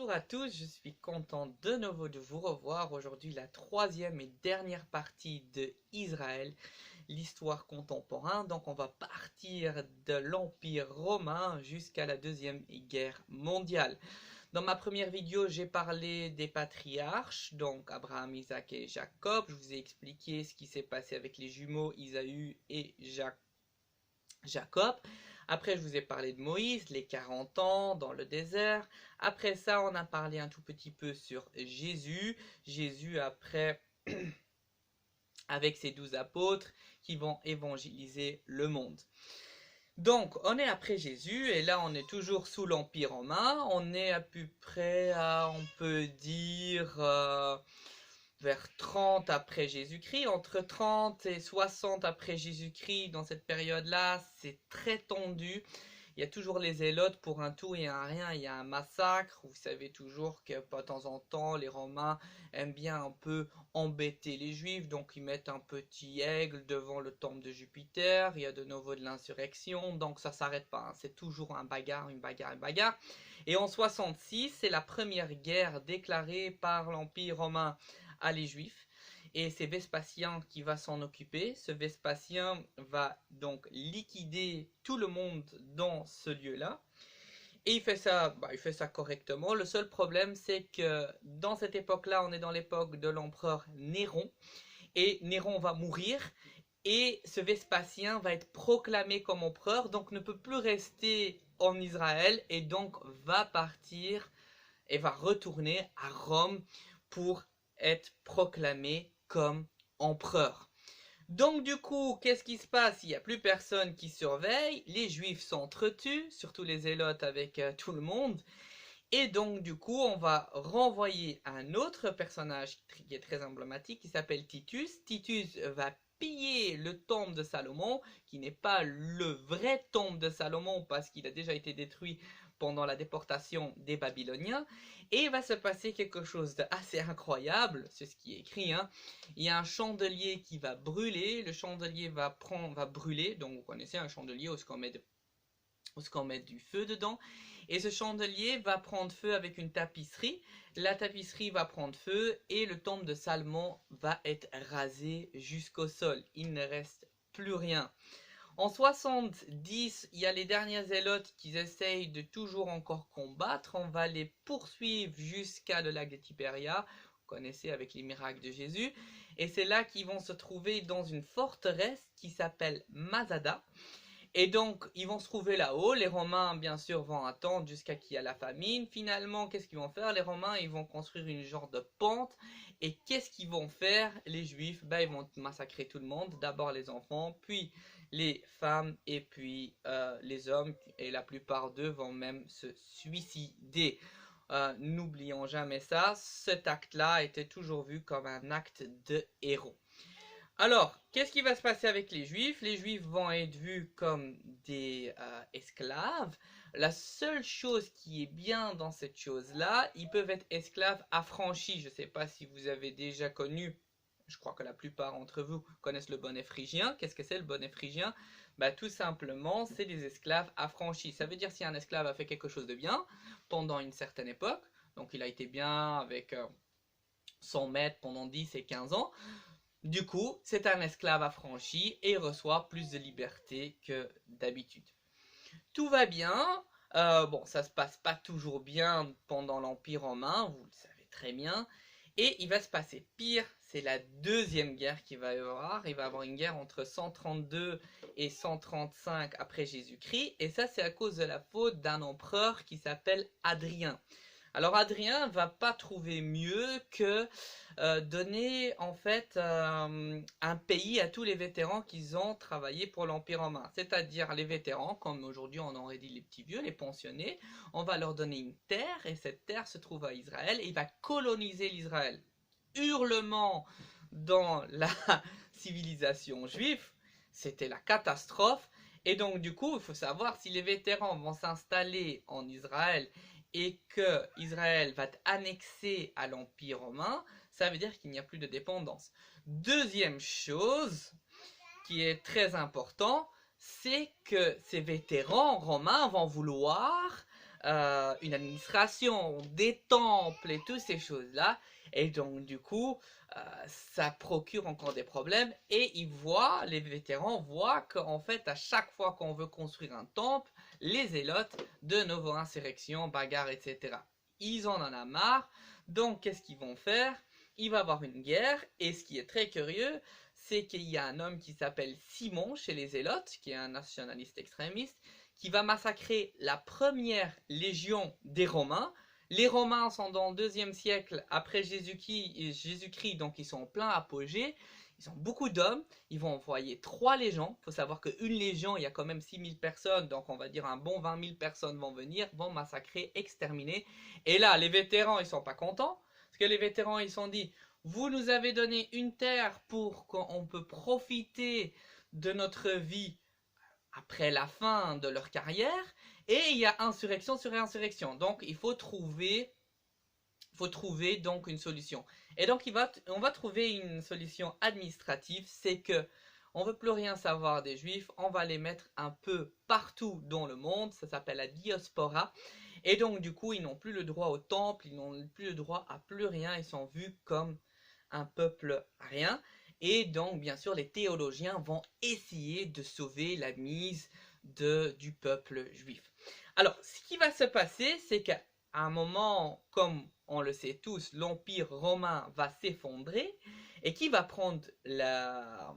Bonjour à tous, je suis content de nouveau de vous revoir. Aujourd'hui, la troisième et dernière partie de Israël, l'histoire contemporaine. Donc, on va partir de l'Empire romain jusqu'à la Deuxième Guerre mondiale. Dans ma première vidéo, j'ai parlé des patriarches, donc Abraham, Isaac et Jacob. Je vous ai expliqué ce qui s'est passé avec les jumeaux Isaü et Jacob. Après, je vous ai parlé de Moïse, les 40 ans dans le désert. Après ça, on a parlé un tout petit peu sur Jésus. Jésus, après, avec ses 12 apôtres qui vont évangéliser le monde. Donc, on est après Jésus, et là, on est toujours sous l'Empire romain. On est à peu près à, on peut dire, vers 30 après Jésus-Christ, entre 30 et 60 après Jésus-Christ, dans cette période-là, c'est très tendu. Il y a toujours les zélotes pour un tout et un rien, il y a un massacre. Vous savez toujours que de temps en temps, les Romains aiment bien un peu embêter les Juifs, donc ils mettent un petit aigle devant le temple de Jupiter, il y a de nouveau de l'insurrection, donc ça s'arrête pas, hein. C'est toujours un bagarre, une bagarre, une bagarre. Et en 66, c'est la première guerre déclarée par l'Empire romain à les Juifs, et c'est Vespasien qui va s'en occuper. Ce Vespasien va donc liquider tout le monde dans ce lieu-là, et il fait ça correctement. Le seul problème, c'est que dans cette époque-là, on est dans l'époque de l'empereur Néron, et Néron va mourir, et ce Vespasien va être proclamé comme empereur, donc ne peut plus rester en Israël, et donc va partir et va retourner à Rome pour être proclamé comme empereur. Donc du coup, qu'est-ce qui se passe? Il n'y a plus personne qui surveille, les Juifs s'entretuent, surtout les Zélotes avec tout le monde, et donc du coup, on va renvoyer un autre personnage qui est très emblématique, qui s'appelle Titus. Titus va piller le temple de Salomon, qui n'est pas le vrai temple de Salomon, parce qu'il a déjà été détruit pendant la déportation des Babyloniens, et il va se passer quelque chose d'assez incroyable, c'est ce qui est écrit, hein. Il y a un chandelier qui va brûler, le chandelier va brûler, donc vous connaissez un chandelier où on met du feu dedans, et ce chandelier va prendre feu avec une tapisserie, la tapisserie va prendre feu, et le temple de Salomon va être rasé jusqu'au sol, il ne reste plus rien. En 70, il y a les derniers zélotes qui essayent de toujours encore combattre. On va les poursuivre jusqu'à le lac de Tibéria, vous connaissez avec les miracles de Jésus. Et c'est là qu'ils vont se trouver dans une forteresse qui s'appelle Masada. Et donc, ils vont se trouver là-haut. Les Romains, bien sûr, vont attendre jusqu'à qu'il y ait la famine. Finalement, qu'est-ce qu'ils vont faire? Les Romains, ils vont construire une genre de pente. Et qu'est-ce qu'ils vont faire? Les Juifs, ils vont massacrer tout le monde. D'abord les enfants, puis les femmes, et puis les hommes. Et la plupart d'eux vont même se suicider. N'oublions jamais ça. Cet acte-là était toujours vu comme un acte de héros. Alors, qu'est-ce qui va se passer avec les Juifs? Les Juifs vont être vus comme des esclaves. La seule chose qui est bien dans cette chose-là, ils peuvent être esclaves affranchis. Je ne sais pas si vous avez déjà connu, je crois que la plupart d'entre vous connaissent le bonnet phrygien. Qu'est-ce que c'est le bonnet phrygien? Tout simplement, c'est des esclaves affranchis. Ça veut dire si un esclave a fait quelque chose de bien pendant une certaine époque, donc il a été bien avec son maître pendant 10 et 15 ans, du coup, c'est un esclave affranchi et reçoit plus de liberté que d'habitude. Tout va bien. Bon, ça se passe pas toujours bien pendant l'Empire romain, vous le savez très bien. Et il va se passer pire, c'est la deuxième guerre qu'il va y avoir. Il va y avoir une guerre entre 132 et 135 après Jésus-Christ. Et ça, c'est à cause de la faute d'un empereur qui s'appelle Hadrien. Alors Hadrien va pas trouver mieux que donner en fait un pays à tous les vétérans qui ont travaillé pour l'Empire romain. C'est-à-dire les vétérans, comme aujourd'hui on aurait dit les petits vieux, les pensionnés, on va leur donner une terre, et cette terre se trouve à Israël, et il va coloniser l'Israël. Hurlement dans la civilisation juive, c'était la catastrophe. Et donc du coup, il faut savoir, si les vétérans vont s'installer en Israël et que Israël va être annexé à l'Empire romain, ça veut dire qu'il n'y a plus de dépendance. Deuxième chose qui est très important, c'est que ces vétérans romains vont vouloir une administration, des temples et toutes ces choses-là. Et donc, du coup, ça procure encore des problèmes. Et les vétérans voient qu'en fait, à chaque fois qu'on veut construire un temple, les zélotes, de nouveau insurrection, bagarre, etc. Ils en ont marre. Donc, qu'est-ce qu'ils vont faire? Il va y avoir une guerre. Et ce qui est très curieux, c'est qu'il y a un homme qui s'appelle Simon chez les zélotes, qui est un nationaliste extrémiste, qui va massacrer la première légion des Romains. Les Romains sont dans le 2e siècle après Jésus-Christ, donc ils sont en plein apogée. Ils ont beaucoup d'hommes. Ils vont envoyer 3 légions. Il faut savoir qu'une légion, il y a quand même 6000 personnes. Donc on va dire un bon 20 000 personnes vont venir, vont massacrer, exterminer. Et là, les vétérans, ils sont pas contents. Parce que les vétérans, ils se sont dit, vous nous avez donné une terre pour qu'on peut profiter de notre vie après la fin de leur carrière, et il y a insurrection sur insurrection. Donc il faut trouver donc une solution. Et donc on va trouver une solution administrative, c'est que on veut plus rien savoir des juifs, on va les mettre un peu partout dans le monde, ça s'appelle la diaspora. Et donc du coup, ils n'ont plus le droit au temple, ils n'ont plus le droit à plus rien, ils sont vus comme un peuple rien. Et donc, bien sûr, les théologiens vont essayer de sauver la mise du peuple juif. Alors, ce qui va se passer, c'est qu'à un moment, comme on le sait tous, l'Empire romain va s'effondrer. Et qui va prendre la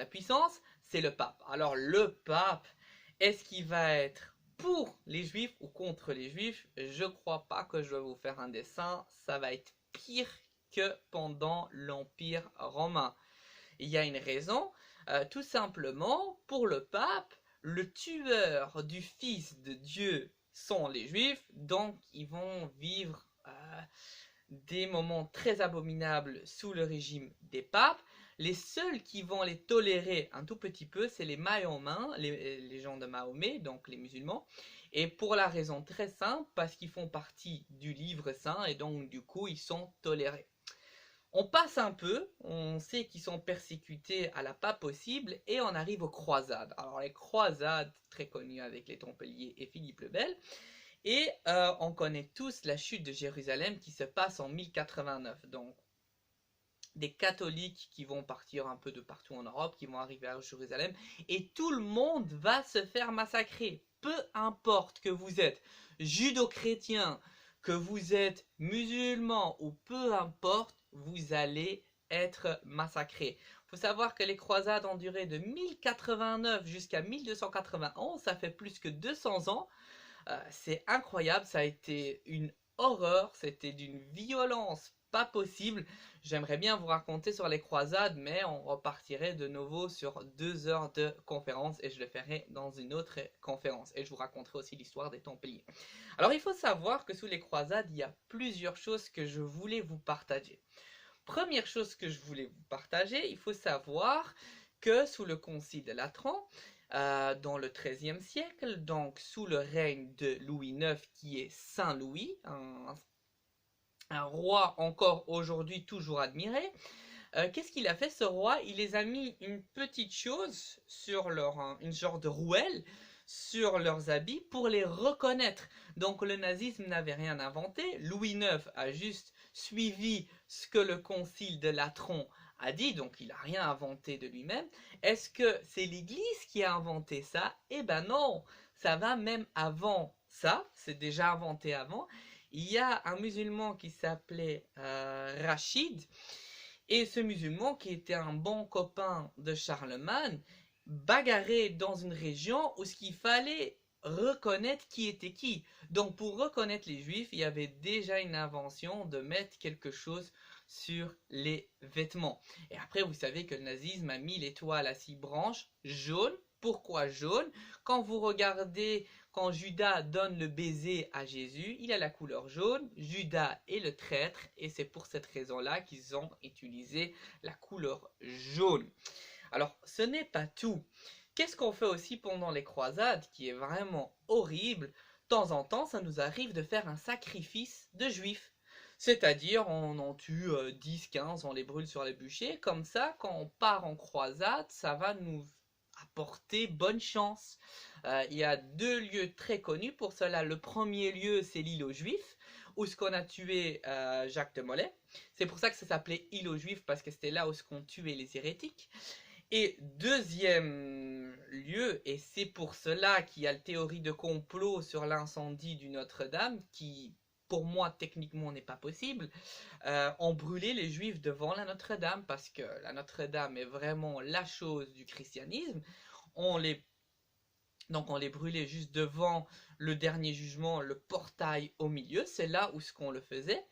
puissance? C'est le pape. Alors, le pape, est-ce qu'il va être pour les juifs ou contre les juifs? Je ne crois pas que je vais vous faire un dessin. Ça va être pire que pendant l'Empire romain. Il y a une raison, tout simplement, pour le pape, le tueur du Fils de Dieu sont les Juifs, donc ils vont vivre des moments très abominables sous le régime des papes. Les seuls qui vont les tolérer un tout petit peu, c'est les Mahoméens, les gens de Mahomet, donc les musulmans. Et pour la raison très simple, parce qu'ils font partie du livre saint et donc du coup ils sont tolérés. On passe un peu, on sait qu'ils sont persécutés à la pas possible et on arrive aux croisades. Alors les croisades, très connues avec les Templiers et Philippe le Bel, et on connaît tous la chute de Jérusalem qui se passe en 1089. Donc des catholiques qui vont partir un peu de partout en Europe, qui vont arriver à Jérusalem, et tout le monde va se faire massacrer. Peu importe que vous êtes judo-chrétien, que vous êtes musulman ou peu importe, vous allez être massacré. Il faut savoir que les croisades ont duré de 1089 jusqu'à 1291, ça fait plus que 200 ans. C'est incroyable, ça a été une horreur, c'était d'une violence pas possible. J'aimerais bien vous raconter sur les croisades, mais on repartirait de nouveau sur 2 heures de conférence et je le ferai dans une autre conférence. Et je vous raconterai aussi l'histoire des Templiers. Alors il faut savoir que sous les croisades, il y a plusieurs choses que je voulais vous partager. Première chose que je voulais vous partager, il faut savoir que sous le Concile de Latran, dans le XIIIe siècle, donc sous le règne de Louis IX, qui est Saint Louis, un roi encore aujourd'hui toujours admiré. Qu'est-ce qu'il a fait ce roi? Il les a mis une petite chose sur une genre de rouelle sur leurs habits pour les reconnaître. Donc le nazisme n'avait rien inventé, Louis IX a juste suivi ce que le concile de Latran a dit, donc il n'a rien inventé de lui-même. Est-ce que c'est l'Église qui a inventé ça? Eh ben non, ça va même avant ça, c'est déjà inventé avant. Il y a un musulman qui s'appelait Rachid, et ce musulman, qui était un bon copain de Charlemagne, bagarrait dans une région où ce qu'il fallait reconnaître qui était qui. Donc pour reconnaître les juifs, il y avait déjà une invention de mettre quelque chose sur les vêtements. Et après, vous savez que le nazisme a mis l'étoile à 6 branches, jaune. Pourquoi jaune? Quand vous regardez, quand Judas donne le baiser à Jésus, il a la couleur jaune. Judas est le traître et c'est pour cette raison-là qu'ils ont utilisé la couleur jaune. Alors, ce n'est pas tout. Qu'est-ce qu'on fait aussi pendant les croisades qui est vraiment horrible? De temps en temps, ça nous arrive de faire un sacrifice de juifs. C'est-à-dire, on en tue 10, 15, on les brûle sur les bûchers. Comme ça, quand on part en croisade, ça va nous porter bonne chance. Il y a deux lieux très connus pour cela. Le premier lieu, c'est l'île aux Juifs, où ce qu'on a tué Jacques de Molay. C'est pour ça que ça s'appelait île aux Juifs, parce que c'était là où ce qu'on tuait les hérétiques. Et deuxième lieu, et c'est pour cela qu'il y a la théorie de complot sur l'incendie du Notre-Dame, qui pour moi techniquement n'est pas possible, on brûlait les Juifs devant la Notre-Dame, parce que la Notre-Dame est vraiment la chose du christianisme. Donc on les brûlait juste devant le dernier jugement, le portail au milieu, c'est là où ce qu'on le faisait.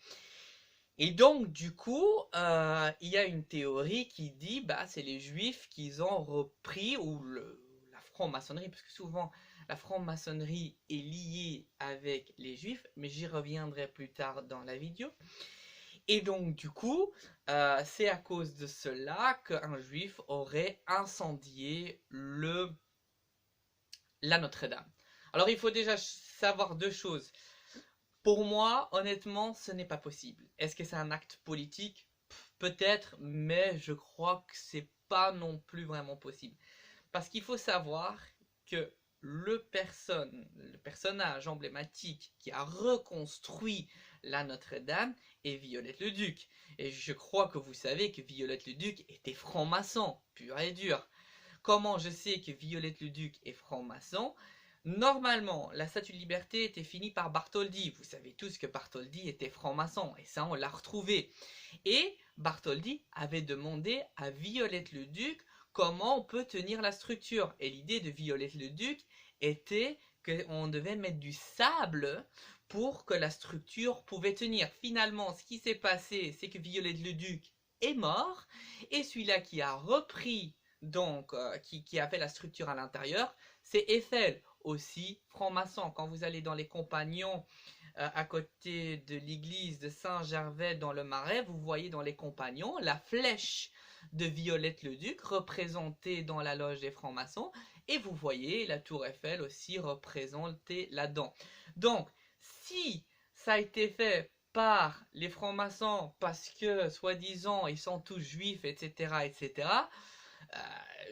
Et donc, du coup, il y a une théorie qui dit, bah, c'est les Juifs qui ont repris, ou la franc-maçonnerie, parce que souvent, la franc-maçonnerie est liée avec les Juifs, mais j'y reviendrai plus tard dans la vidéo. Et donc, du coup, c'est à cause de cela qu'un Juif aurait incendié la Notre-Dame. Alors, il faut déjà savoir deux choses. Pour moi, honnêtement, ce n'est pas possible. Est-ce que c'est un acte politique? Peut-être, mais je crois que c'est pas non plus vraiment possible. Parce qu'il faut savoir que le personnage emblématique qui a reconstruit la Notre-Dame est Viollet-le-Duc. Et je crois que vous savez que Viollet-le-Duc était franc-maçon, pur et dur. Comment je sais que Viollet-le-Duc est franc-maçon? Normalement, la Statue de Liberté était finie par Bartholdi. Vous savez tous que Bartholdi était franc-maçon, et ça on l'a retrouvé. Et Bartholdi avait demandé à Viollet-le-Duc comment on peut tenir la structure. Et l'idée de Viollet-le-Duc était qu'on devait mettre du sable pour que la structure pouvait tenir. Finalement, ce qui s'est passé, c'est que Viollet-le-Duc est mort, et celui-là qui a repris, donc qui a fait la structure à l'intérieur, c'est Eiffel, aussi franc-maçon. Quand vous allez dans les Compagnons, à côté de l'église de Saint-Gervais dans le Marais, vous voyez dans les Compagnons la flèche de Viollet-le-Duc représentée dans la loge des francs-maçons, et vous voyez la tour Eiffel aussi représentée là-dedans. Donc, si ça a été fait par les francs-maçons parce que, soi-disant, ils sont tous juifs, etc., etc.,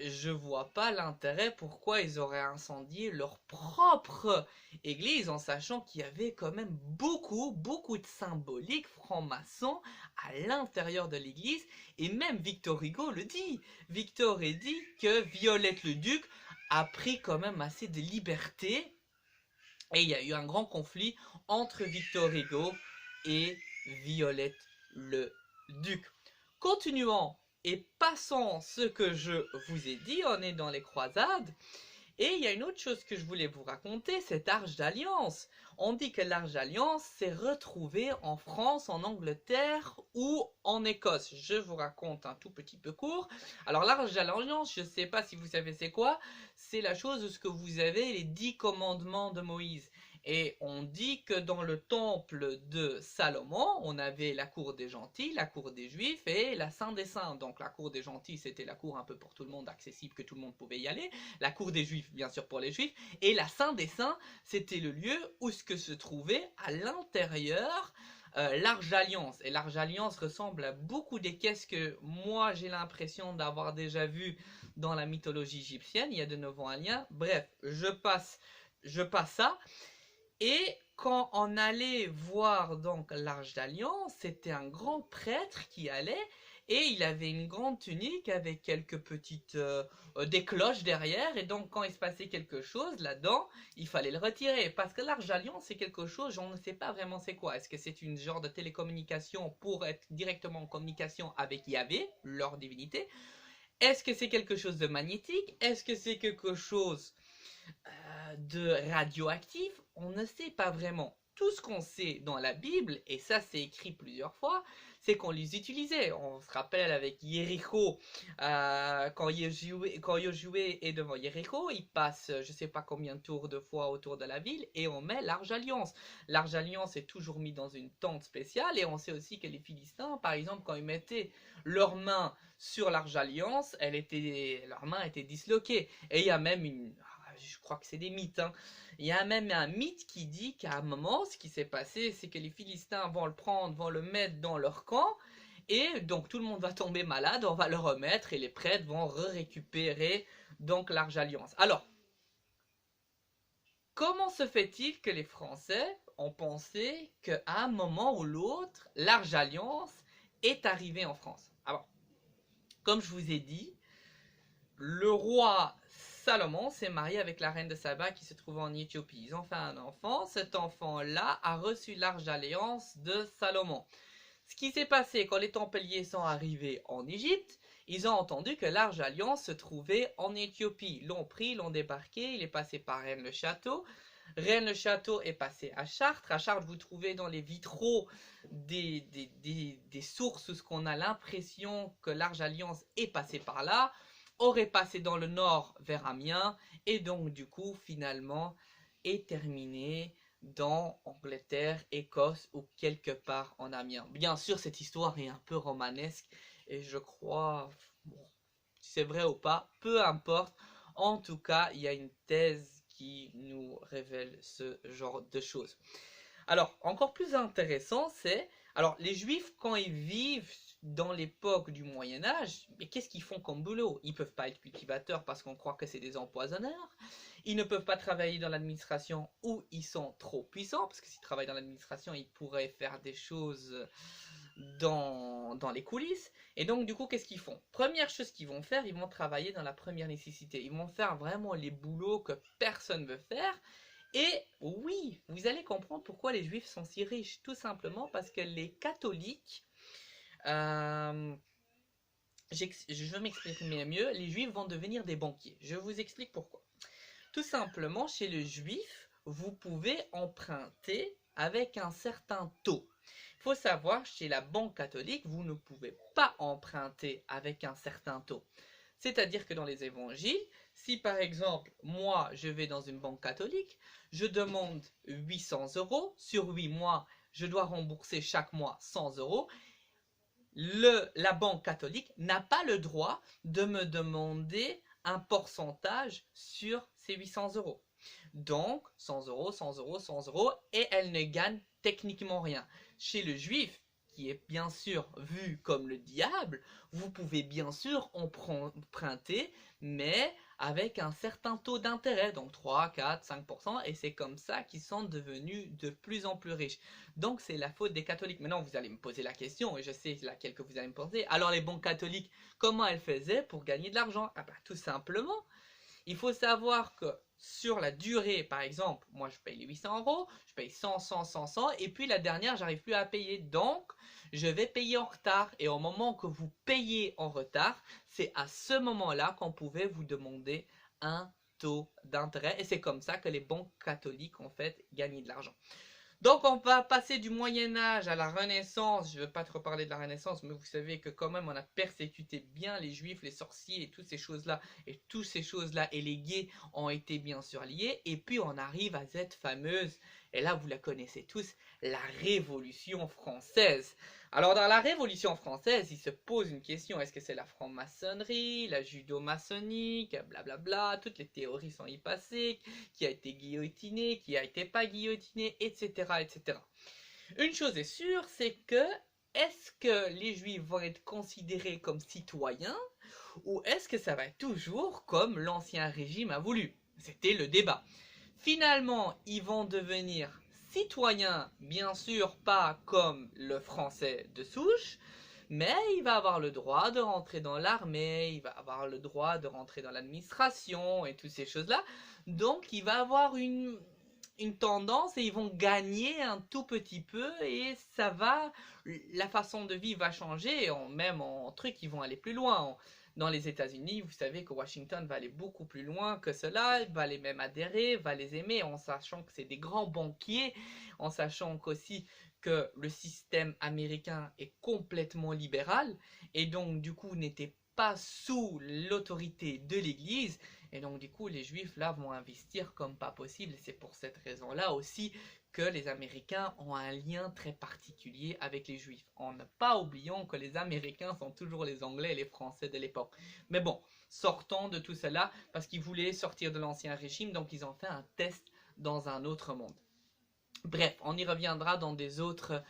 je vois pas l'intérêt pourquoi ils auraient incendié leur propre église, en sachant qu'il y avait quand même beaucoup de symbolique franc-maçon à l'intérieur de l'église, et même Victor Hugo le dit. Victor a dit que Viollet-le-Duc a pris quand même assez de liberté, et il y a eu un grand conflit entre Victor Hugo et Viollet-le-Duc. Continuons et passons ce que je vous ai dit, on est dans les croisades. Et il y a une autre chose que je voulais vous raconter, cette Arche d'Alliance. On dit que l'Arche d'Alliance s'est retrouvée en France, en Angleterre ou en Écosse. Je vous raconte un tout petit peu court. Alors l'Arche d'Alliance, je ne sais pas si vous savez c'est quoi, c'est la chose où ce que vous avez les 10 commandements de Moïse. Et on dit que dans le temple de Salomon, on avait la cour des gentils, la cour des juifs et la saint des saints. Donc la cour des gentils, c'était la cour un peu pour tout le monde, accessible, que tout le monde pouvait y aller. La cour des juifs, bien sûr pour les juifs. Et la saint des saints, c'était le lieu où ce que se trouvait à l'intérieur l'Arche d'Alliance. Et l'Arche d'Alliance ressemble à beaucoup des caisses que moi j'ai l'impression d'avoir déjà vues dans la mythologie égyptienne. Il y a de nouveau un lien. Bref, je passe ça. Et quand on allait voir donc l'Arche d'Alliance, c'était un grand prêtre qui allait, et il avait une grande tunique avec quelques petites des cloches derrière, et donc quand il se passait quelque chose là-dedans, il fallait le retirer, parce que l'Arche d'Alliance c'est quelque chose, on ne sait pas vraiment c'est quoi. Est-ce que c'est une genre de télécommunication pour être directement en communication avec Yahvé, leur divinité? Est-ce que c'est quelque chose de magnétique? Est-ce que c'est quelque chose de radioactif? On ne sait pas vraiment. Tout ce qu'on sait dans la Bible, et ça c'est écrit plusieurs fois, c'est qu'on les utilisait. On se rappelle avec Jéricho, quand Josué est devant Jéricho, il passe je ne sais pas combien de tours de fois autour de la ville, et on met l'Arche d'Alliance. L'Arche d'Alliance est toujours mise dans une tente spéciale, et on sait aussi que les Philistins, par exemple, quand ils mettaient leurs mains sur l'Arche d'Alliance, leurs mains étaient disloquées. Et il y a même je crois que c'est des mythes, hein. Il y a même un mythe qui dit qu'à un moment, ce qui s'est passé, c'est que les Philistins vont le prendre, vont le mettre dans leur camp, et donc tout le monde va tomber malade, on va le remettre, et les prêtres vont récupérer donc Large Alliance. Alors, comment se fait-il que les Français ont pensé qu'à un moment ou l'autre, Large Alliance est arrivée en France? Alors, comme je vous ai dit, le roi Salomon s'est marié avec la reine de Saba qui se trouve en Éthiopie. Ils ont fait un enfant. Cet enfant-là a reçu Large Alliance de Salomon. Ce qui s'est passé quand les Templiers sont arrivés en Égypte, ils ont entendu que Large Alliance se trouvait en Éthiopie. Ils l'ont pris, l'ont débarqué, il est passé par Rennes-le-Château. Rennes-le-Château est passé à Chartres. À Chartres, vous trouvez dans les vitraux des sources où on a l'impression que Large Alliance est passé par là, aurait passé dans le nord vers Amiens, et donc du coup, finalement, est terminé dans Angleterre, Écosse ou quelque part en Amiens. Bien sûr, cette histoire est un peu romanesque et je crois, bon, si c'est vrai ou pas, peu importe. En tout cas, il y a une thèse qui nous révèle ce genre de choses. Alors, encore plus intéressant, c'est... Alors, les Juifs, quand ils vivent dans l'époque du Moyen-Âge, mais qu'est-ce qu'ils font comme boulot? Ils ne peuvent pas être cultivateurs parce qu'on croit que c'est des empoisonneurs. Ils ne peuvent pas travailler dans l'administration où ils sont trop puissants, parce que s'ils travaillent dans l'administration, ils pourraient faire des choses dans les coulisses. Et donc, du coup, qu'est-ce qu'ils font? Première chose qu'ils vont faire, ils vont travailler dans la première nécessité. Ils vont faire vraiment les boulots que personne ne veut faire. Et oui, vous allez comprendre pourquoi les Juifs sont si riches. Tout simplement parce que les catholiques... je vais m'exprimer mieux. Les Juifs vont devenir des banquiers. Je vous explique pourquoi. Tout simplement, chez le Juif, vous pouvez emprunter avec un certain taux. Il faut savoir, chez la banque catholique, vous ne pouvez pas emprunter avec un certain taux. C'est-à-dire que dans les évangiles, si par exemple, moi, je vais dans une banque catholique, je demande 800 €, sur 8 mois, je dois rembourser chaque mois 100 €, la banque catholique n'a pas le droit de me demander un pourcentage sur ces 800 €. Donc, 100 €, 100 €, 100 €, et elle ne gagne techniquement rien. Chez le juif, qui est bien sûr vu comme le diable, vous pouvez bien sûr emprunter, mais avec un certain taux d'intérêt, donc 3, 4, 5%, et c'est comme ça qu'ils sont devenus de plus en plus riches. Donc c'est la faute des catholiques. Maintenant vous allez me poser la question, et je sais laquelle que vous allez me poser. Alors les banques catholiques, comment elles faisaient pour gagner de l'argent? Ah bah tout simplement, il faut savoir que sur la durée, par exemple, moi je paye les 800 €, je paye 100, 100, 100, 100, et puis la dernière, j'arrive plus à payer. Donc, je vais payer en retard. Et au moment que vous payez en retard, c'est à ce moment-là qu'on pouvait vous demander un taux d'intérêt. Et c'est comme ça que les banques catholiques, en fait, gagnaient de l'argent. Donc on va passer du Moyen-Âge à la Renaissance. Je ne vais pas trop parler de la Renaissance, mais vous savez que quand même on a persécuté bien les Juifs, les sorciers et toutes ces choses-là. Et toutes ces choses-là et les gays ont été bien sûr liés. Et puis on arrive à cette fameuse, et là vous la connaissez tous, la Révolution française. Alors dans la Révolution française, il se pose une question, est-ce que c'est la franc-maçonnerie, la judo-maçonnique, blablabla, toutes les théories sont y passées, qui a été guillotiné, qui a été pas guillotiné, etc., etc. Une chose est sûre, c'est que est-ce que les Juifs vont être considérés comme citoyens ou est-ce que ça va être toujours comme l'ancien régime a voulu? C'était le débat. Finalement, ils vont devenir citoyens, bien sûr pas comme le français de souche, mais il va avoir le droit de rentrer dans l'armée, il va avoir le droit de rentrer dans l'administration et toutes ces choses-là. Donc il va avoir une tendance et ils vont gagner un tout petit peu et ça va, la façon de vivre va changer, même en trucs ils vont aller plus loin. Dans les États-Unis, vous savez que Washington va aller beaucoup plus loin que cela, va les même adhérer, va les aimer, en sachant que c'est des grands banquiers, en sachant qu'aussi que le système américain est complètement libéral, et donc du coup n'était pas sous l'autorité de l'Église, et donc du coup les Juifs là vont investir comme pas possible, et c'est pour cette raison-là aussi que les Américains ont un lien très particulier avec les Juifs. En ne pas oubliant que les Américains sont toujours les Anglais et les Français de l'époque. Mais bon, sortons de tout cela, parce qu'ils voulaient sortir de l'ancien régime, donc ils ont fait un test dans un autre monde. Bref, on y reviendra dans des autres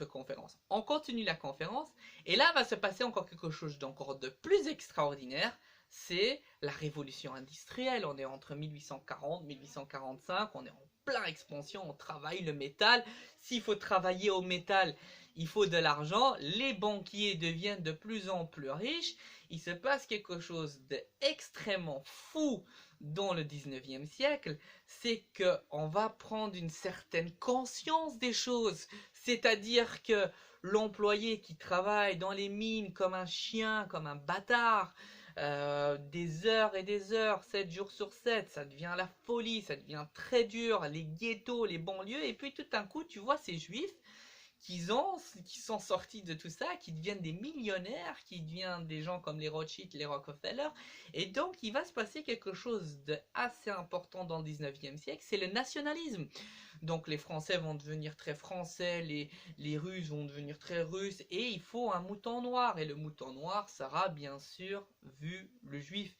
conférences. On continue la conférence, et là va se passer encore quelque chose d'encore de plus extraordinaire. c'est la révolution industrielle. On est entre 1840 et 1845, on est en plein expansion, on travaille le métal. S'il faut travailler au métal, il faut de l'argent. Les banquiers deviennent de plus en plus riches. Il se passe quelque chose d'extrêmement fou dans le 19e siècle, c'est qu'on va prendre une certaine conscience des choses. C'est-à-dire que l'employé qui travaille dans les mines comme un chien, comme un bâtard, des heures et des heures, 7 jours sur 7, ça devient la folie, ça devient très dur, les ghettos, les banlieues, et puis tout d'un coup, tu vois ces juifs qui sont sortis de tout ça, qui deviennent des millionnaires, qui deviennent des gens comme les Rothschild, les Rockefeller, et donc il va se passer quelque chose d'assez important dans le 19e siècle, c'est le nationalisme. Donc les Français vont devenir très français, les Russes vont devenir très russes, et il faut un mouton noir, et le mouton noir sera bien sûr le juif,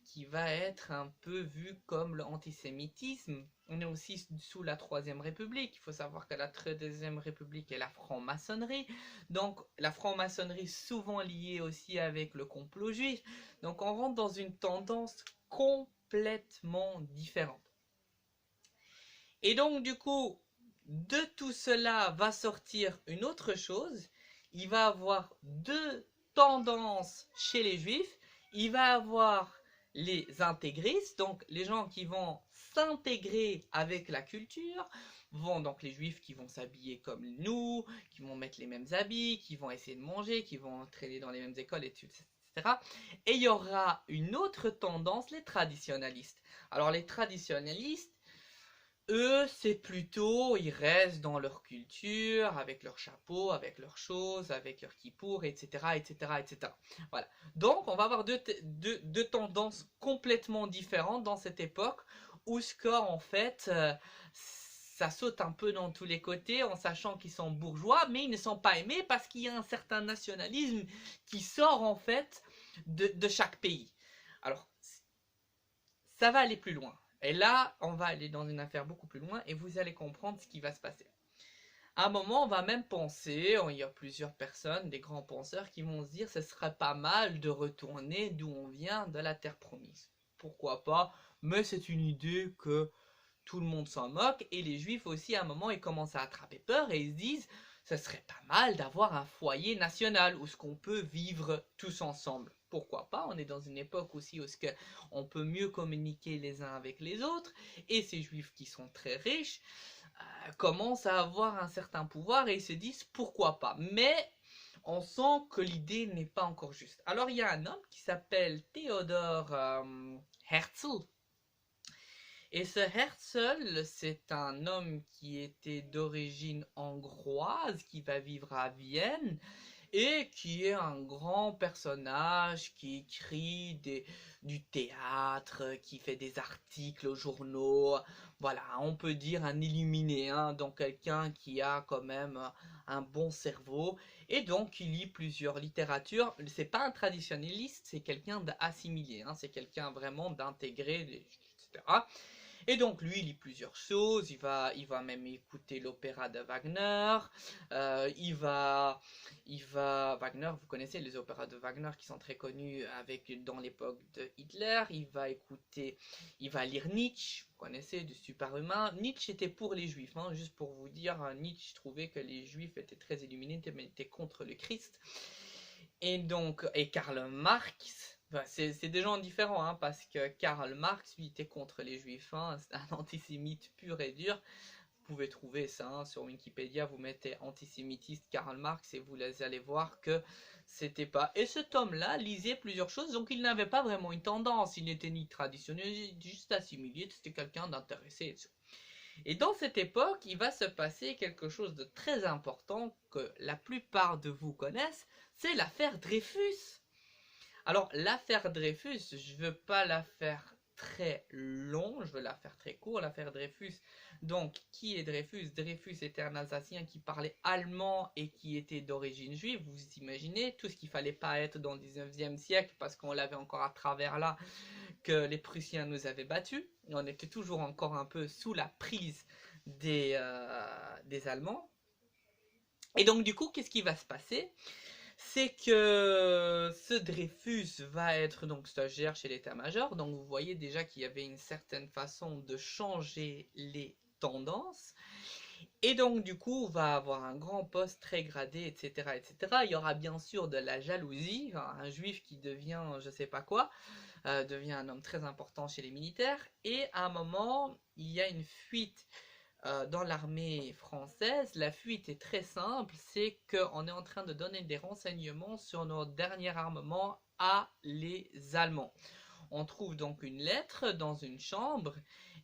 qui va être un peu vu comme l'antisémitisme. On est aussi sous la Troisième République. Il faut savoir que la Troisième République est la franc-maçonnerie. Donc la franc-maçonnerie souvent liée aussi avec le complot juif. Donc on rentre dans une tendance complètement différente. Et donc du coup, de tout cela va sortir une autre chose. Il va avoir deux tendances chez les juifs. Il va avoir les intégristes, donc les gens qui vont s'intégrer avec la culture, donc les juifs qui vont s'habiller comme nous, qui vont mettre les mêmes habits, qui vont essayer de manger, qui vont traîner dans les mêmes écoles, etc. Et il y aura une autre tendance, les traditionalistes. Alors les traditionalistes, eux, c'est plutôt, ils restent dans leur culture, avec leur chapeau, avec leurs choses, avec leur kippour, etc., etc., etc. Voilà. Donc, on va avoir deux tendances complètement différentes dans cette époque, où ce en fait, ça saute un peu dans tous les côtés, en sachant qu'ils sont bourgeois, mais ils ne sont pas aimés parce qu'il y a un certain nationalisme qui sort, en fait, de chaque pays. Alors, ça va aller plus loin. Et là, on va aller dans une affaire beaucoup plus loin et vous allez comprendre ce qui va se passer. À un moment, on va même penser, il y a plusieurs personnes, des grands penseurs, qui vont se dire ce serait pas mal de retourner d'où on vient, de la terre promise. Pourquoi pas? Mais c'est une idée que tout le monde s'en moque et les juifs aussi, à un moment, ils commencent à attraper peur et ils se disent ce serait pas mal d'avoir un foyer national où ce qu'on peut vivre tous ensemble. Pourquoi pas? On est dans une époque aussi où on peut mieux communiquer les uns avec les autres et ces juifs qui sont très riches commencent à avoir un certain pouvoir et ils se disent pourquoi pas. Mais on sent que l'idée n'est pas encore juste. Alors il y a un homme qui s'appelle Theodor Herzl. Et ce Herzl, c'est un homme qui était d'origine hongroise, qui va vivre à Vienne, et qui est un grand personnage, qui écrit du théâtre, qui fait des articles aux journaux. Voilà, on peut dire un illuminé, hein, donc quelqu'un qui a quand même un bon cerveau, et donc il lit plusieurs littératures. C'est pas un traditionnaliste, c'est quelqu'un d'assimilé, hein, c'est quelqu'un vraiment d'intégré, etc. Et donc lui, il lit plusieurs choses, il va même écouter l'opéra de Wagner, Wagner, vous connaissez les opéras de Wagner qui sont très connus dans l'époque de Hitler, il va lire Nietzsche, vous connaissez, du superhumain. Nietzsche était pour les juifs, hein, juste pour vous dire, Nietzsche trouvait que les juifs étaient très illuminés, mais étaient contre le Christ. Et Karl Marx, c'est des gens différents, hein, parce que Karl Marx, lui, était contre les juifs, hein, c'est un antisémite pur et dur. Vous pouvez trouver ça hein, sur Wikipédia, vous mettez antisémitiste Karl Marx et vous allez voir que c'était pas. Et cet homme-là lisait plusieurs choses, donc il n'avait pas vraiment une tendance, il n'était ni traditionnel, juste assimilé, c'était quelqu'un d'intéressé. Et dans cette époque, il va se passer quelque chose de très important que la plupart de vous connaissent, c'est l'affaire Dreyfus. Alors, l'affaire Dreyfus, je ne veux pas la faire très long, je veux la faire très court, l'affaire Dreyfus. Donc, qui est Dreyfus? Dreyfus était un Alsacien qui parlait allemand et qui était d'origine juive. Vous imaginez tout ce qu'il ne fallait pas être dans le 19e siècle parce qu'on l'avait encore à travers là que les Prussiens nous avaient battus. On était toujours encore un peu sous la prise des Allemands. Et donc, du coup, qu'est-ce qui va se passer? c'est que ce Dreyfus va être donc stagiaire chez l'état-major, donc vous voyez déjà qu'il y avait une certaine façon de changer les tendances, et donc du coup va avoir un grand poste très gradé, etc., etc. Il y aura bien sûr de la jalousie, un juif qui devient je sais pas quoi, devient un homme très important chez les militaires, et à un moment il y a une fuite dans l'armée française. La fuite est très simple, c'est qu'on est en train de donner des renseignements sur notre dernier armement à les Allemands. On trouve donc une lettre dans une chambre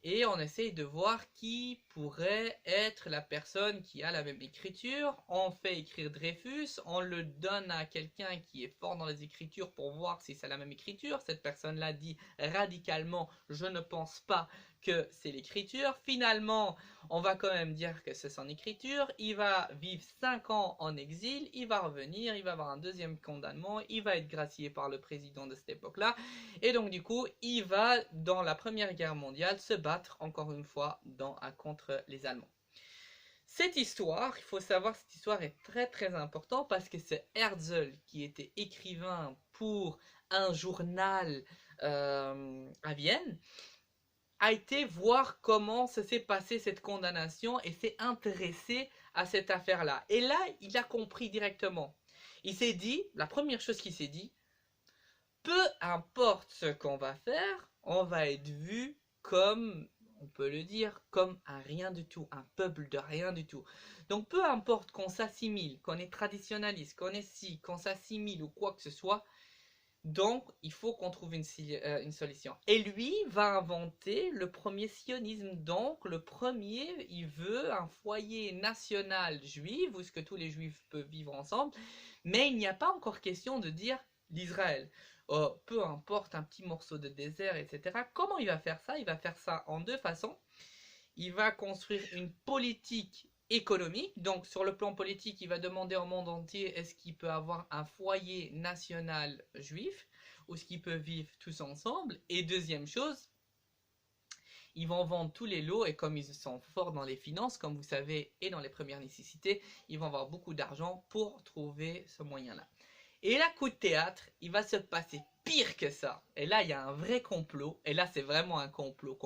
et on essaye de voir qui pourrait être la personne qui a la même écriture. On fait écrire Dreyfus, on le donne à quelqu'un qui est fort dans les écritures pour voir si c'est la même écriture. Cette personne-là dit radicalement « je ne pense pas que c'est l'écriture ». Finalement, on va quand même dire que c'est son écriture. Il va vivre 5 ans en exil, il va revenir, il va avoir un deuxième condamnement, il va être gracié par le président de cette époque-là. Et donc du coup, il va dans la Première Guerre mondiale se battre encore une fois contre les Allemands. Cette histoire, il faut savoir, cette histoire est très très importante parce que c'est Herzl qui était écrivain pour un journal à Vienne, a été voir comment se s'est passé cette condamnation et s'est intéressé à cette affaire-là. Et là, il a compris directement. Il s'est dit, la première chose qu'il s'est dit, peu importe ce qu'on va faire, on va être vu comme, on peut le dire, comme un rien du tout, un peuple de rien du tout. Donc peu importe qu'on s'assimile, qu'on est traditionnaliste, qu'on est ci, qu'on s'assimile ou quoi que ce soit, donc il faut qu'on trouve une solution. Et lui va inventer le premier sionisme. Donc le premier, il veut un foyer national juif, où ce que tous les juifs peuvent vivre ensemble, mais il n'y a pas encore question de dire l'Israël. Peu importe un petit morceau de désert, etc. Comment il va faire ça? Il va faire ça en deux façons. Il va construire une politique économique. Donc sur le plan politique, il va demander au monde entier est-ce qu'il peut avoir un foyer national juif ou est-ce qu'ils peuvent vivre tous ensemble. Et deuxième chose, ils vont vendre tous les lots et comme ils sont forts dans les finances, comme vous savez, et dans les premières nécessités, ils vont avoir beaucoup d'argent pour trouver ce moyen-là. Et là, coup de théâtre, il va se passer pire que ça. Et là, il y a un vrai complot. Et là, c'est vraiment un complot.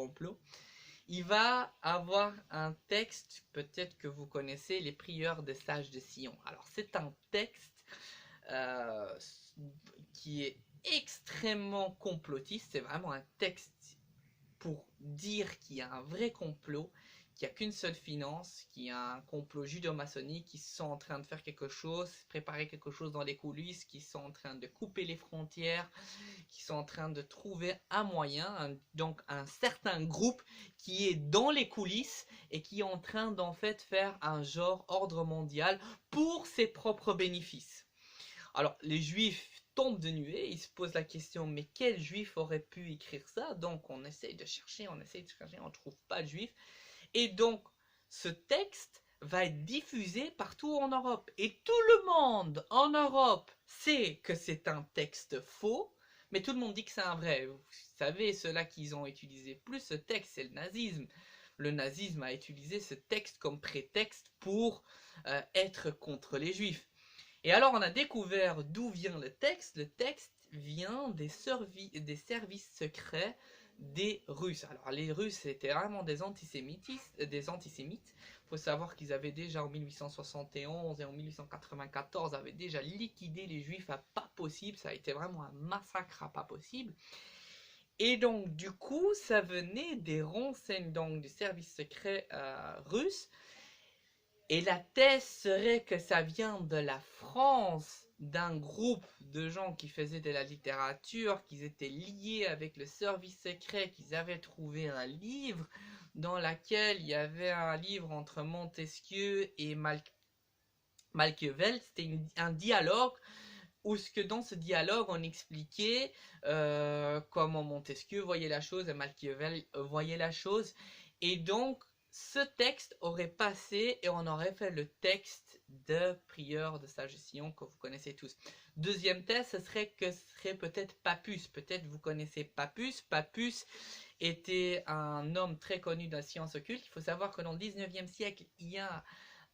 Il va avoir un texte, peut-être que vous connaissez, les prières des sages de Sion. Alors, c'est un texte qui est extrêmement complotiste. C'est vraiment un texte pour dire qu'il y a un vrai complot, qu'il n'y a qu'une seule finance, qu'il y a un complot judo-maçonnique, qui sont en train de faire quelque chose, préparer quelque chose dans les coulisses, qui sont en train de couper les frontières, qui sont en train de trouver un moyen, donc un certain groupe qui est dans les coulisses et qui est en train d'en fait faire un genre ordre mondial pour ses propres bénéfices. Alors les juifs tombent de nuée, ils se posent la question mais quel juif aurait pu écrire ça? Donc on essaye de chercher, on ne trouve pas de juif. Et donc ce texte va être diffusé partout en Europe. Et tout le monde en Europe sait que c'est un texte faux, mais tout le monde dit que c'est un vrai. Vous savez, ceux-là qu'ils ont utilisé plus ce texte, c'est le nazisme. Le nazisme a utilisé ce texte comme prétexte pour être contre les juifs. Et alors on a découvert d'où vient le texte. Le texte vient des services secrets des Russes. Alors les Russes étaient vraiment des antisémites. Il faut savoir qu'ils avaient déjà en 1871 et en 1894 avaient déjà liquidé les Juifs à pas possible. Ça a été vraiment un massacre à pas possible. Et donc du coup ça venait des renseignements donc, du service secret russe. Et la thèse serait que ça vient de la France, d'un groupe de gens qui faisaient de la littérature, qu'ils étaient liés avec le service secret, qu'ils avaient trouvé un livre dans lequel il y avait un livre entre Montesquieu et Machiavel. C'était un dialogue où dans ce dialogue on expliquait comment Montesquieu voyait la chose et Machiavel voyait la chose. Et donc ce texte aurait passé et on aurait fait le texte de prière de Sage de Sion que vous connaissez tous. Deuxième thèse, ce serait que ce serait peut-être Papus. Peut-être vous connaissez Papus. Papus était un homme très connu de la science occulte. Il faut savoir que dans le 19e siècle, il y a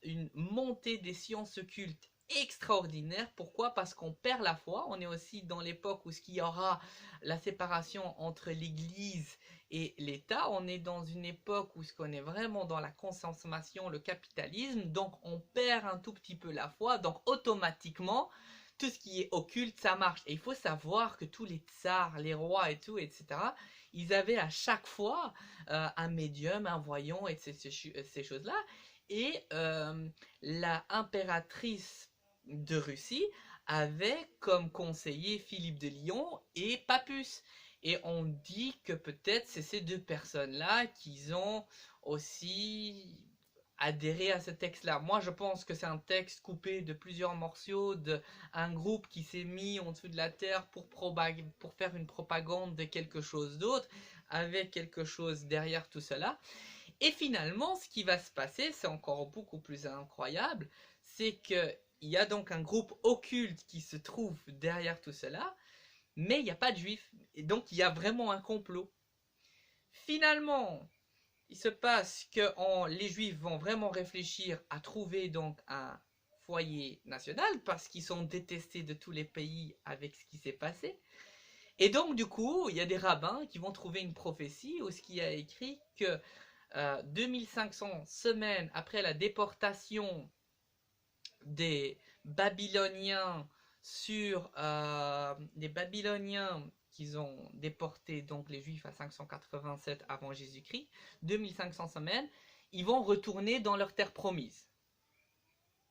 une montée des sciences occultes extraordinaire. Pourquoi? Parce qu'on perd la foi. On est aussi dans l'époque où il y aura la séparation entre l'Église et l'État. On est dans une époque où on est vraiment dans la consommation, le capitalisme. Donc on perd un tout petit peu la foi. Donc automatiquement, tout ce qui est occulte, ça marche. Et il faut savoir que tous les tsars, les rois et tout, etc., ils avaient à chaque fois un médium, un voyant et ces choses-là. Et la impératrice de Russie avait comme conseiller Philippe de Lyon et Papus. Et on dit que peut-être c'est ces deux personnes-là qui ont aussi adhéré à ce texte-là. Moi, je pense que c'est un texte coupé de plusieurs morceaux d'un groupe qui s'est mis en dessous de la terre pour faire une propagande de quelque chose d'autre, avec quelque chose derrière tout cela. Et finalement, ce qui va se passer, c'est encore beaucoup plus incroyable, c'est qu'il y a donc un groupe occulte qui se trouve derrière tout cela, mais il n'y a pas de juifs. Et donc, il y a vraiment un complot. Finalement, il se passe que les juifs vont vraiment réfléchir à trouver donc un foyer national parce qu'ils sont détestés de tous les pays avec ce qui s'est passé. Et donc, du coup, il y a des rabbins qui vont trouver une prophétie où ce qui a écrit que 2500 semaines après la déportation des Babyloniens des Babyloniens qu'ils ont déporté donc les Juifs à 587 avant Jésus-Christ, 2500 semaines, ils vont retourner dans leur terre promise.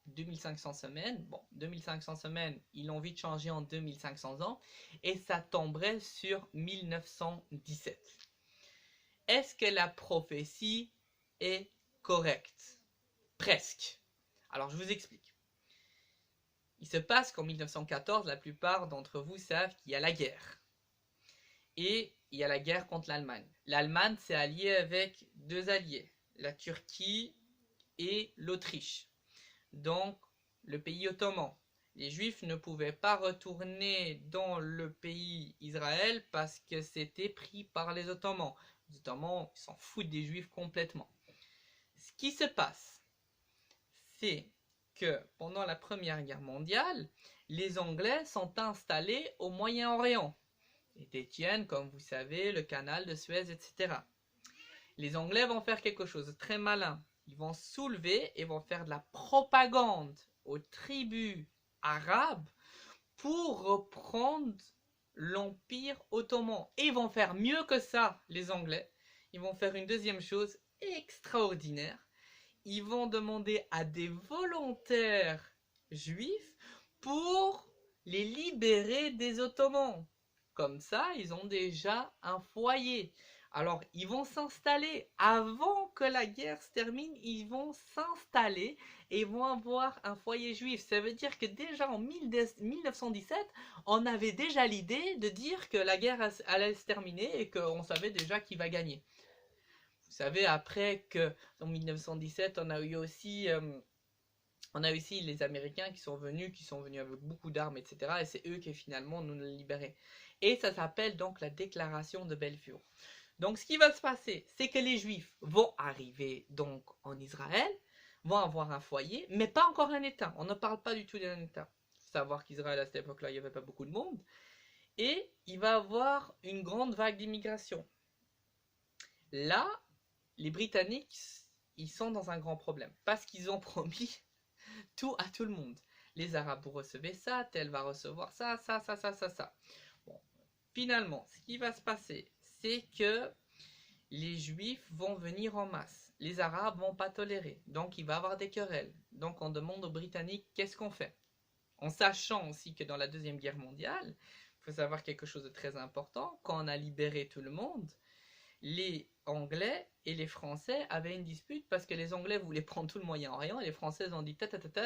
2500 semaines, bon, 2500 semaines, ils l'ont vite changé en 2500 ans, et ça tomberait sur 1917. Est-ce que la prophétie est correcte? Presque. Alors je vous explique. Il se passe qu'en 1914, la plupart d'entre vous savent qu'il y a la guerre. Et il y a la guerre contre l'Allemagne. L'Allemagne s'est alliée avec deux alliés, la Turquie et l'Autriche. Donc le pays ottoman. Les Juifs ne pouvaient pas retourner dans le pays Israël parce que c'était pris par les Ottomans. Les Ottomans s'en foutent des Juifs complètement. Ce qui se passe, c'est que pendant la Première Guerre mondiale, les Anglais sont installés au Moyen-Orient et détiennent, comme vous savez, le canal de Suez, etc. Les Anglais vont faire quelque chose de très malin. Ils vont soulever et vont faire de la propagande aux tribus arabes pour reprendre l'Empire ottoman. Et ils vont faire mieux que ça, les Anglais. Ils vont faire une deuxième chose extraordinaire. Ils vont demander à des volontaires juifs pour les libérer des Ottomans. Comme ça, ils ont déjà un foyer. Alors, ils vont s'installer. Avant que la guerre se termine, ils vont s'installer et ils vont avoir un foyer juif. Ça veut dire que déjà en 1917, on avait déjà l'idée de dire que la guerre allait se terminer et qu'on savait déjà qui va gagner. Vous savez, après qu'en 1917, on a eu aussi les Américains qui sont venus avec beaucoup d'armes, etc. Et c'est eux qui finalement nous libéré. Et ça s'appelle donc la déclaration de Balfour. Donc ce qui va se passer, c'est que les Juifs vont arriver donc en Israël, vont avoir un foyer, mais pas encore un État. On ne parle pas du tout d'un État. Il faut savoir qu'Israël à cette époque-là, il n'y avait pas beaucoup de monde. Et il va avoir une grande vague d'immigration. Là, les Britanniques, ils sont dans un grand problème parce qu'ils ont promis tout à tout le monde. Les Arabes, vous recevez ça, tel va recevoir ça. Bon, finalement, ce qui va se passer, c'est que les Juifs vont venir en masse. Les Arabes vont pas tolérer. Donc, il va y avoir des querelles. Donc, on demande aux Britanniques, qu'est-ce qu'on fait? En sachant aussi que dans la Deuxième Guerre mondiale, il faut savoir quelque chose de très important, quand on a libéré tout le monde, les Anglais et les Français avaient une dispute parce que les Anglais voulaient prendre tout le Moyen-Orient et les Français ont dit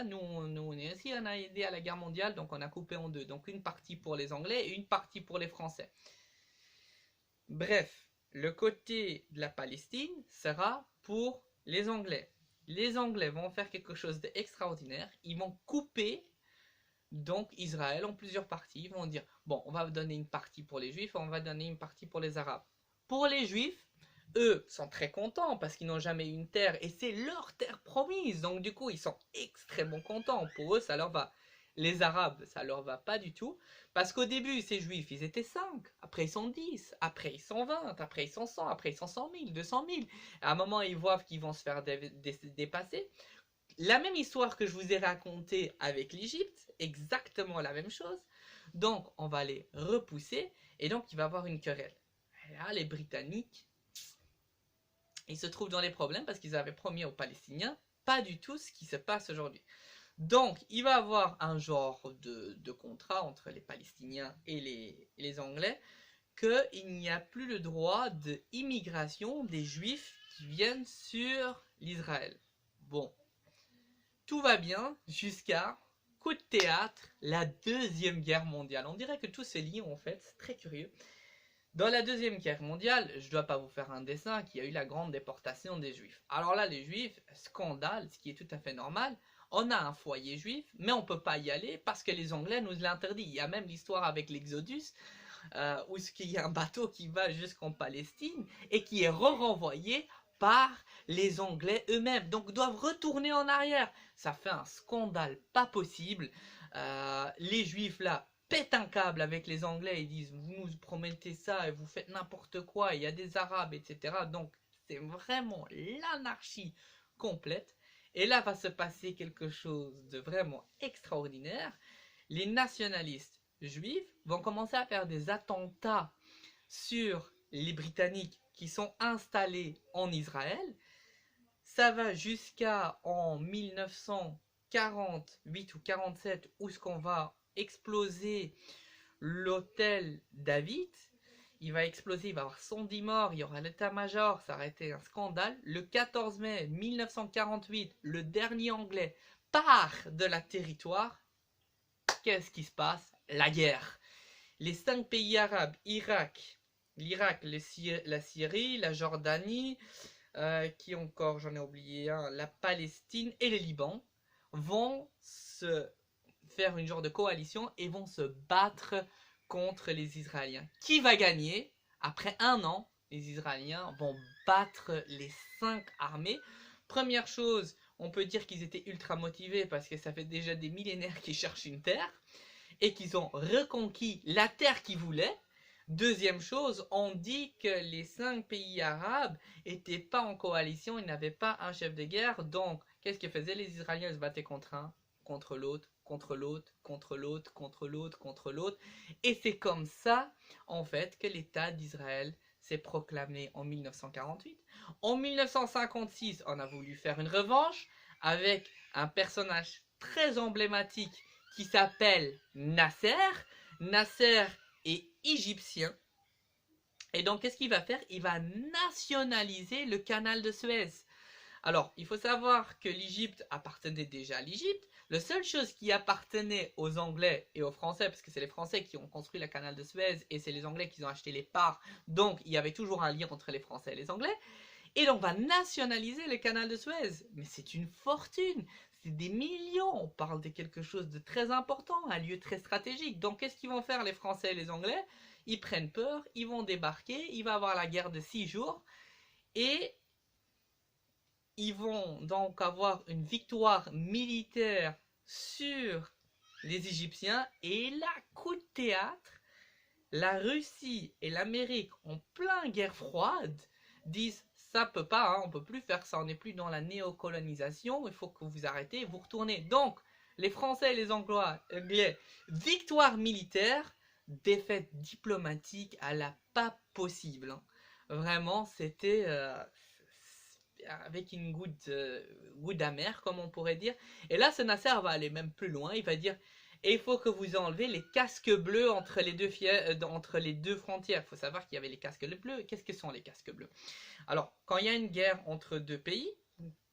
nous on est aussi, on a aidé à la guerre mondiale, donc on a coupé en deux. Donc une partie pour les Anglais et une partie pour les Français. Bref, le côté de la Palestine sera pour les Anglais. Les Anglais vont faire quelque chose d'extraordinaire, ils vont couper donc Israël en plusieurs parties. Ils vont dire, bon, on va donner une partie pour les Juifs, on va donner une partie pour les Arabes. Pour les Juifs, eux sont très contents parce qu'ils n'ont jamais eu une terre et c'est leur terre promise. Donc du coup, ils sont extrêmement contents. Pour eux, ça leur va. Les Arabes, ça leur va pas du tout. Parce qu'au début, ces Juifs, ils étaient 5. Après, ils sont 10. Après, ils sont 20. Après, ils sont 100. Après, ils sont 100 000, 200 000. À un moment, ils voient qu'ils vont se faire dépasser. La même histoire que je vous ai racontée avec l'Égypte, exactement la même chose. Donc, on va les repousser et donc il va y avoir une querelle. Et là, les Britanniques, ils se trouvent dans les problèmes parce qu'ils avaient promis aux Palestiniens pas du tout ce qui se passe aujourd'hui. Donc, il va y avoir un genre de contrat entre les Palestiniens et les Anglais qu'il n'y a plus le droit d'immigration des Juifs qui viennent sur l'Israël. Bon, tout va bien jusqu'à coup de théâtre, la Deuxième Guerre mondiale. On dirait que tout se lie en fait, c'est très curieux. Dans la Deuxième Guerre mondiale, je ne dois pas vous faire un dessin, qu'il y a eu la grande déportation des Juifs. Alors là, les Juifs, scandale, ce qui est tout à fait normal. On a un foyer juif, mais on ne peut pas y aller parce que les Anglais nous l'interdisent. Il y a même l'histoire avec l'Exodus, où il y a un bateau qui va jusqu'en Palestine et qui est renvoyé par les Anglais eux-mêmes. Donc doivent retourner en arrière. Ça fait un scandale pas possible. Les Juifs là pètent un câble avec les Anglais. Ils disent vous nous promettez ça et vous faites n'importe quoi. Il y a des Arabes, etc. Donc c'est vraiment l'anarchie complète. Et là va se passer quelque chose de vraiment extraordinaire. Les nationalistes juifs vont commencer à faire des attentats sur les Britanniques qui sont installés en Israël. Ça va jusqu'à en 1948 ou 47 où ce qu'on va exploser l'hôtel David. Il va exploser, il va y avoir 110 morts, il y aura l'état-major, ça aurait été un scandale. Le 14 mai 1948, le dernier Anglais part de la territoire. Qu'est-ce qui se passe? La guerre. Les 5 pays arabes, l'Irak, la Syrie, la Jordanie, qui encore, j'en ai oublié un, la Palestine et le Liban, vont se faire une genre de coalition et vont se battre contre les Israéliens. Qui va gagner? Après un an, les Israéliens vont battre les 5 armées. Première chose, on peut dire qu'ils étaient ultra motivés parce que ça fait déjà des millénaires qu'ils cherchent une terre et qu'ils ont reconquis la terre qu'ils voulaient. Deuxième chose, on dit que les 5 pays arabes n'étaient pas en coalition, ils n'avaient pas un chef de guerre. Donc, qu'est-ce que faisaient les Israéliens? Ils se battaient contre un, contre l'autre, contre l'autre, contre l'autre, contre l'autre, contre l'autre. Et c'est comme ça, en fait, que l'État d'Israël s'est proclamé en 1948. En 1956, on a voulu faire une revanche avec un personnage très emblématique qui s'appelle Nasser. Nasser est égyptien. Et donc, qu'est-ce qu'il va faire? Il va nationaliser le canal de Suez. Alors, il faut savoir que l'Égypte appartenait déjà à l'Égypte. La seule chose qui appartenait aux Anglais et aux Français, parce que c'est les Français qui ont construit le canal de Suez et c'est les Anglais qui ont acheté les parts, donc il y avait toujours un lien entre les Français et les Anglais. Et donc, on va nationaliser le canal de Suez. Mais c'est une fortune. C'est des millions. On parle de quelque chose de très important, un lieu très stratégique. Donc, qu'est-ce qu'ils vont faire les Français et les Anglais? Ils prennent peur, ils vont débarquer, il va y avoir la guerre de 6 jours. Et ils vont donc avoir une victoire militaire sur les Égyptiens. Et là, coup de théâtre, la Russie et l'Amérique, en plein guerre froide, disent ça peut pas, hein, on peut plus faire ça, on n'est plus dans la néocolonisation, il faut que vous arrêtez, vous retournez. Donc, les Français et les Anglais, victoire militaire, défaite diplomatique à la pas possible. Hein. Vraiment, c'était avec une goutte amère, comme on pourrait dire. Et là, ce Nasser va aller même plus loin, il va dire et il faut que vous enlevez les casques bleus entre les deux frontières. Il faut savoir qu'il y avait les casques bleus. Qu'est-ce que sont les casques bleus? Alors, quand il y a une guerre entre deux pays,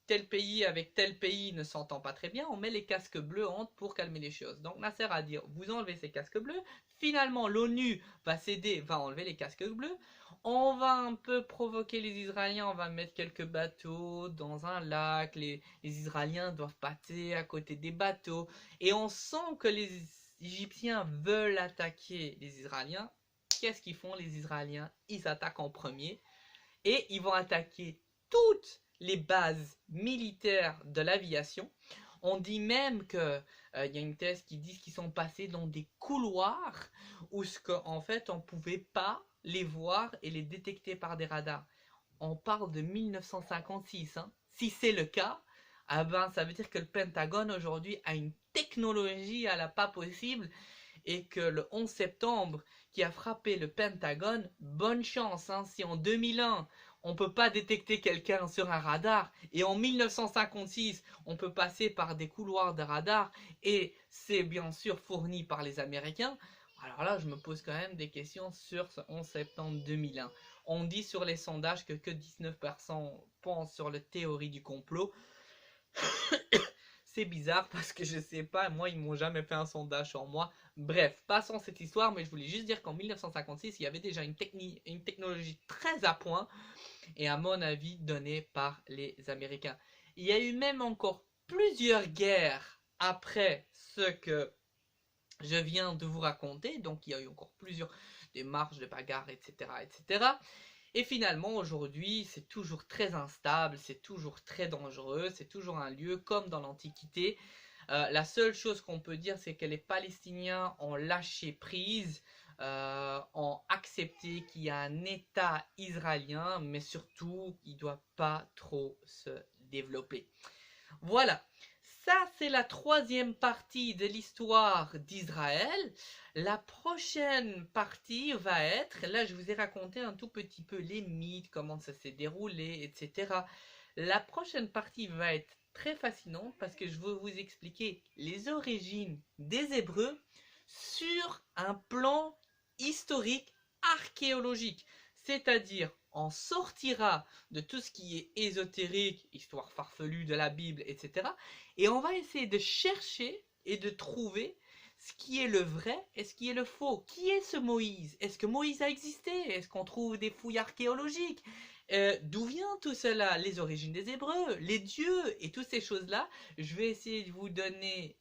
tel pays avec tel pays ne s'entend pas très bien, on met les casques bleus entre pour calmer les choses. Donc Nasser a dit, vous enlevez ces casques bleus. Finalement, l'ONU va céder, va enlever les casques bleus. On va un peu provoquer les Israéliens, on va mettre quelques bateaux dans un lac. Les Israéliens doivent passer à côté des bateaux. Et on sent que les Égyptiens veulent attaquer les Israéliens. Qu'est-ce qu'ils font les Israéliens? Ils attaquent en premier. et ils vont attaquer toutes les bases militaires de l'aviation. On dit même que y a une thèse qui dit qu'ils sont passés dans des couloirs où en fait on pouvait pas les voir et les détecter par des radars. On parle de 1956, hein. Si c'est le cas, ah ben, ça veut dire que le Pentagone aujourd'hui a une technologie à la pas possible et que le 11 septembre qui a frappé le Pentagone, bonne chance, hein, si en 2001 on peut pas détecter quelqu'un sur un radar et en 1956 on peut passer par des couloirs de radar et c'est bien sûr fourni par les Américains. Alors là, je me pose quand même des questions sur ce 11 septembre 2001. On dit sur les sondages que 19% pensent sur la théorie du complot. C'est bizarre parce que je sais pas, moi ils m'ont jamais fait un sondage sur moi. Bref, passons cette histoire, mais je voulais juste dire qu'en 1956, il y avait déjà une technologie très à point et à mon avis donnée par les Américains. Il y a eu même encore plusieurs guerres après ce que je viens de vous raconter, donc il y a eu encore plusieurs démarches de bagarres, etc., etc. Et finalement, aujourd'hui, c'est toujours très instable, c'est toujours très dangereux, c'est toujours un lieu comme dans l'Antiquité. La seule chose qu'on peut dire, c'est que les Palestiniens ont lâché prise, ont accepté qu'il y a un État israélien, mais surtout, il ne doit pas trop se développer. Voilà, ça c'est la troisième partie de l'histoire d'Israël. La prochaine partie va être, là je vous ai raconté un tout petit peu les mythes, comment ça s'est déroulé, etc. La prochaine partie va être très fascinante parce que je veux vous expliquer les origines des Hébreux sur un plan historique archéologique. C'est-à-dire, on sortira de tout ce qui est ésotérique, histoire farfelue de la Bible, etc. Et on va essayer de chercher et de trouver ce qui est le vrai et ce qui est le faux. Qui est ce Moïse? Est-ce que Moïse a existé? Est-ce qu'on trouve des fouilles archéologiques? D'où vient tout cela? Les origines des Hébreux, les dieux et toutes ces choses-là. Je vais essayer de vous donner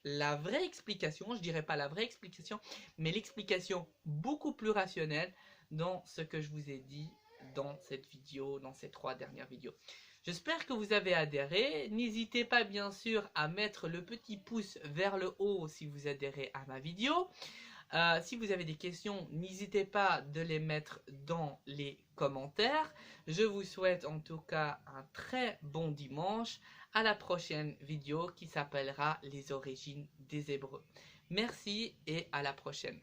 la vraie explication, je dirais pas la vraie explication, mais l'explication beaucoup plus rationnelle dans ce que je vous ai dit dans cette vidéo, dans ces 3 dernières vidéos. J'espère que vous avez adhéré. N'hésitez pas bien sûr à mettre le petit pouce vers le haut si vous adhérez à ma vidéo. Si vous avez des questions, n'hésitez pas de les mettre dans les commentaires. Je vous souhaite en tout cas un très bon dimanche. À la prochaine vidéo qui s'appellera les origines des Hébreux. Merci et à la prochaine.